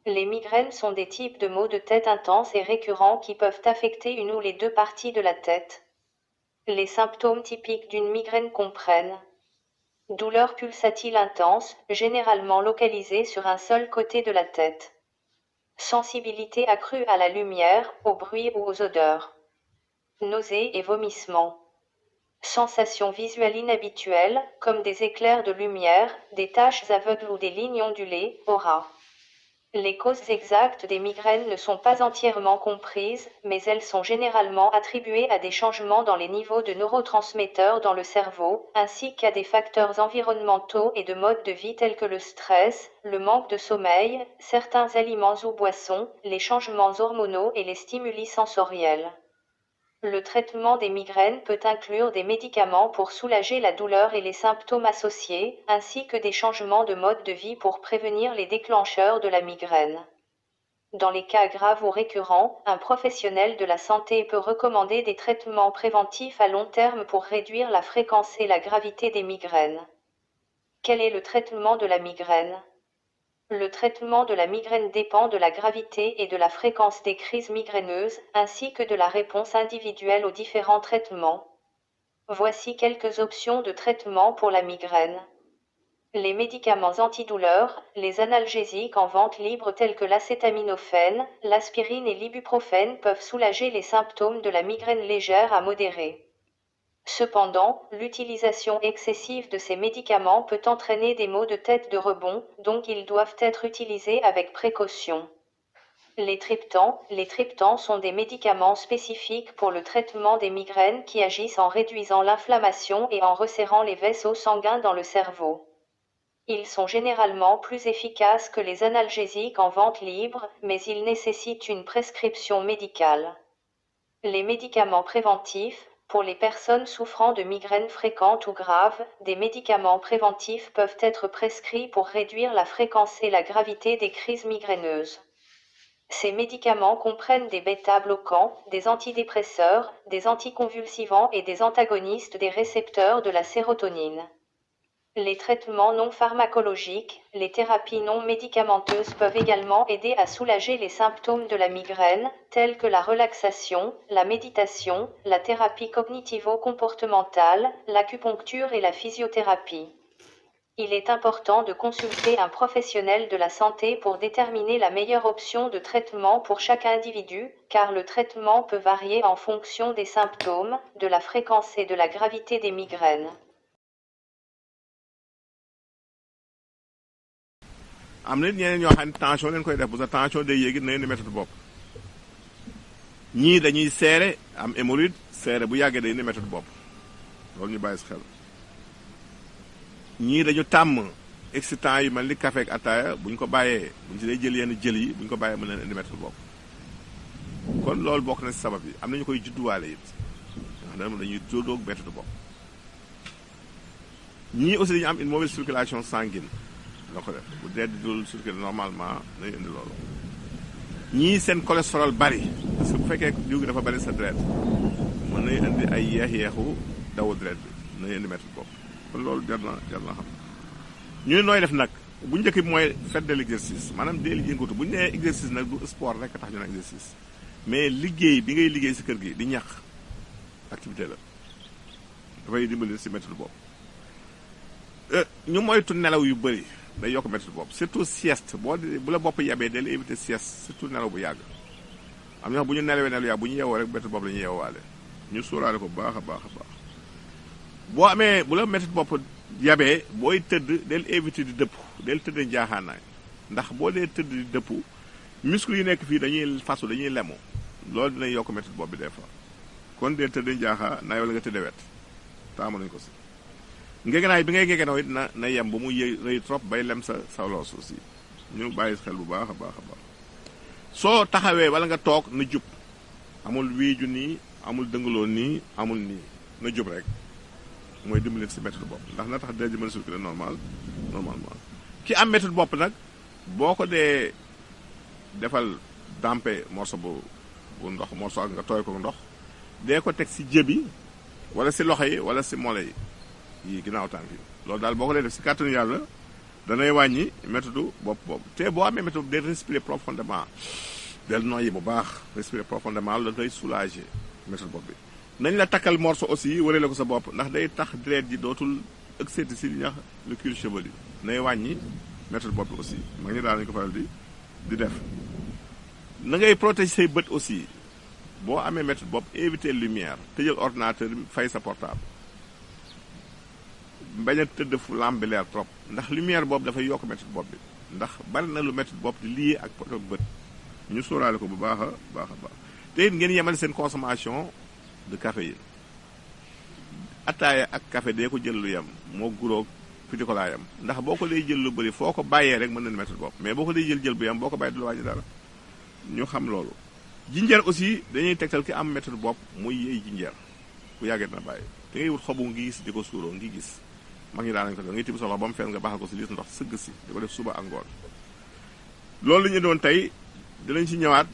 Les migraines sont des types de maux de tête intenses et récurrents qui peuvent affecter une ou les deux parties de la tête. Les symptômes typiques d'une migraine comprennent douleur pulsatile intense, généralement localisée sur un seul côté de la tête. Sensibilité accrue à la lumière, au bruit ou aux odeurs. Nausées et vomissements. Sensations visuelles inhabituelles, comme des éclairs de lumière, des taches aveugles ou des lignes ondulées, aura. Les causes exactes des migraines ne sont pas entièrement comprises, mais elles sont généralement attribuées à des changements dans les niveaux de neurotransmetteurs dans le cerveau, ainsi qu'à des facteurs environnementaux et de mode de vie tels que le stress, le manque de sommeil, certains aliments ou boissons, les changements hormonaux et les stimuli sensoriels. Le traitement des migraines peut inclure des médicaments pour soulager la douleur et les symptômes associés, ainsi que des changements de mode de vie pour prévenir les déclencheurs de la migraine. Dans les cas graves ou récurrents, un professionnel de la santé peut recommander des traitements préventifs à long terme pour réduire la fréquence et la gravité des migraines. Quel est le traitement de la migraine ? Le traitement de la migraine dépend de la gravité et de la fréquence des crises migraineuses, ainsi que de la réponse individuelle aux différents traitements. Voici quelques options de traitement pour la migraine. Les médicaments antidouleurs, les analgésiques en vente libre tels que l'acétaminophène, l'aspirine et l'ibuprofène peuvent soulager les symptômes de la migraine légère à modérée. Cependant, l'utilisation excessive de ces médicaments peut entraîner des maux de tête de rebond, donc ils doivent être utilisés avec précaution. Les triptans sont des médicaments spécifiques pour le traitement des migraines qui agissent en réduisant l'inflammation et en resserrant les vaisseaux sanguins dans le cerveau. Ils sont généralement plus efficaces que les analgésiques en vente libre, mais ils nécessitent une prescription médicale. Les médicaments préventifs, pour les personnes souffrant de migraines fréquentes ou graves, des médicaments préventifs peuvent être prescrits pour réduire la fréquence et la gravité des crises migraineuses. Ces médicaments comprennent des bêta-bloquants, des antidépresseurs, des anticonvulsivants et des antagonistes des récepteurs de la sérotonine. Les traitements non pharmacologiques, les thérapies non médicamenteuses peuvent également aider à soulager les symptômes de la migraine, tels que la relaxation, la méditation, la thérapie cognitivo-comportementale, l'acupuncture et la physiothérapie. Il est important de consulter un professionnel de la santé pour déterminer la meilleure option de traitement pour chaque individu, car le traitement peut varier en fonction des symptômes, de la fréquence et de la gravité des migraines. am na ñeneen ñoo xam ne tension leen koy def bu sa tension day yéegi na leen di métti bopp ñii dañuy seere am hémorroïde seere bu yàggee day indi métti bopp loolu ñu bàyyi si xel ñii dañu tàmm excitant yu mel ni café ak ataaya buñ ko bàyyee buñ si day jël yenn jël yi buñ ko bàyyee mën leen indi métti bopp kon loolu bokk na si sabab yi am nañu koy judduwaale it ndax dañuy jóodoog métti bopp ñii aussi dañu am une mauvaise circulation sanguine la ko def bu dee di dul circuler normalement day indi loolu ñii seen cholestérol bari parce que bu fekkee diw gi dafa bari sa deret mën nay indi ay yeex-yeexu dawu deret bi nay indi métti bopp kon loolu jar na xam ñu ne nooy def nag bu njëkk bi mooy faites de l'exercice maanaam dee li yëngatu bu ñu nee exercice nag du sport rek tax ñu ne exercice mais liggéey bi ngay liggéey si kër gi di ñax activité la dafay dimbali si métti bopp ñu moytu nelaw yu bëri day yokk métti bopp surtout sieste bu la bopp yabee day la éviter sieste surtout nelaw bu yàgg am na bu ñu nelawee nelaw yàgg bu ñu yeewoo rek métti bopp la ñuy yeewaale ñu suuraale ko baax a baax boo amee bu la métti bopp yabee booy tëdd del éviter di dëpp del tëdd njaaxaanaay ndax boo dee tëdd di dëpp muscle yi nekk fii dañuy fasu dañuy lemu loolu dina yokk métti bopp bi des fois kon del tëdd njaaxaanaay wala nga tëdd wet taamu nañu ko si ngegenaay bi ngay ngegenoo it na yem ba mu rëy trop bay lem sa loos aussi ñu bàyyi xel bu baax a baax soo taxawee wala nga toog na jub amul wiiju nii amul dëngaloo nii amul nii na jub rek mooy dimbali si métti bopp ndax na tax dee ji mën a circuler normalement ki am métti bopp nag boo ko dee defal dampe morceau bu ndox morceau ak nga tooy ko ndox dee ko teg si jëbi wala si loxo yi wala si mole yi ginnaaw tànk yi loolu daal boo ko dee def si kàttanu yàlla danay wàññi méthode bopp boobu te boo amee méthode day respirer profondément del noyyi bu baax respirer profondément la day soulager méthode bopp bi nañ la takkal morceau aussi wërale ko sa bopp ndax day tax deret ji dootul excédé si li ñuy wax le cuir chevelu nay wàññi méthode bopp bi aussi ma ngi daal nañu ko faral di def na ngay protéger say bët aussi boo amee méthode bopp éviter lumière tëjal ordinateur bi fay sa portable bañ a tëdd fu lampe bi leer trop ndax lumière boobu dafay yokk méthode bopp bi ndax bari na lu méthode bopp di lié ak poto bët ñu sóoraale ko bu baax a baax te it ngeen yemal seen consommation de caféine ataaya ak café dee ko jël lu yem moo guróog pitikola yam ndax boo ko dee jël lu bëri foo ko bàyyee rek mën na méthode bopp mais boo ko dee jël bu yem boo ko bàyyi du la wàññi dara ñu xam loolu jinjeer aussi dañuy tegtal ki am méthode bopp muy yëy jinjeer bu yàggee na bàyyi da ngay wut xobu ngi gis di ko suuroo ngi gis mag ñi daan nañu ko def ngay tibb soxla ba mu fees nga baxal ko si liis ndox sëgg si di ko def suba ak ngoon loolu la ñu doon tey dinañ ci ñëwaat